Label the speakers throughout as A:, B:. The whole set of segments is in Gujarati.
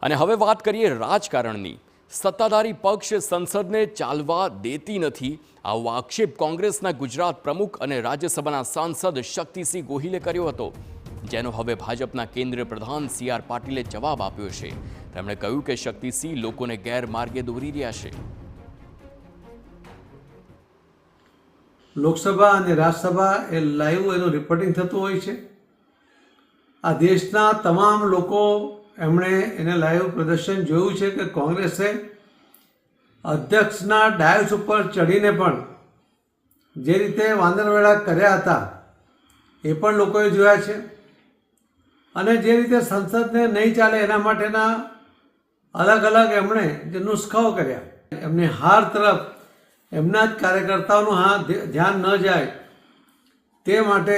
A: અને હવે વાત કરીએ રાજકારણની। સત્તાધારી પક્ષ સંસદને ચાલવા દેતી નથી, આવો આક્ષેપ કોંગ્રેસના ગુજરાત પ્રમુખ અને રાજ્યસભાના સાંસદ શક્તિસિંહ ગોહિલે કર્યો હતો, જેનો હવે ભાજપના કેન્દ્રીય પ્રધાન CR પાટીલે જવાબ આપ્યો છે। તેમણે કહ્યું કે શક્તિસિંહ લોકોને ગેરમાર્ગે દોરી રહ્યા છે।
B: લોકસભા અને રાજ્યસભા એ લાઈવ એનું રિપોર્ટિંગ થતું હોય છે। આ દેશના તમામ લોકો એમણે એને લાઈવ પ્રદર્શન જોયું છે કે કોંગ્રેસે અધ્યક્ષના ડાયસ ઉપર ચડીને પણ જે રીતે વાંદરવેડા કર્યા હતા એ પણ લોકોએ જોયા છે, અને જે રીતે સંસદને નહીં ચાલે એના માટેના અલગ અલગ એમણે જે નુસ્ખાઓ કર્યા, એમની હાર તરફ એમના જ કાર્યકર્તાઓનું ધ્યાન ન જાય તે માટે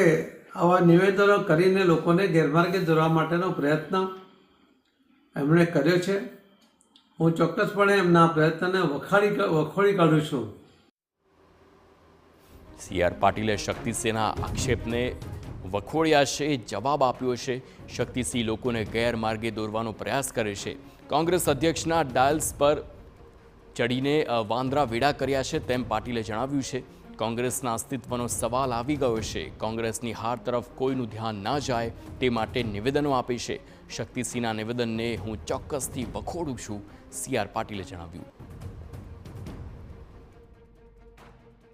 B: આવા નિવેદનો કરીને લોકોને ગેરમાર્ગે દોરવા માટેનો પ્રયત્ન એમણે કર્યો છે। હું ચોક્કસપણે એમના પ્રયત્નને વખોડી કાઢું છું।
A: CR પાટીલે શક્તિસિંહના આક્ષેપને વખોડ્યા છે, જવાબ આપ્યો છે। શક્તિસિંહ લોકોને ગેરમાર્ગે દોરવાનો પ્રયાસ કરે છે। કોંગ્રેસ અધ્યક્ષના ડાયલ્સ પર ચડીને વાંદરા વેડા કર્યા છે તેમ પાટીલે જણાવ્યું છે। કોંગ્રેસના અસ્તિત્વનો સવાલ આવી ગયો છે। કોંગ્રેસની હાર તરફ કોઈનું ધ્યાન ના જાય તે માટે નિવેદનો આપે છે। શક્તિસિંહના નિવેદનને હું ચોક્કસથી વખોડું છું, CR પાટીલે જણાવ્યું।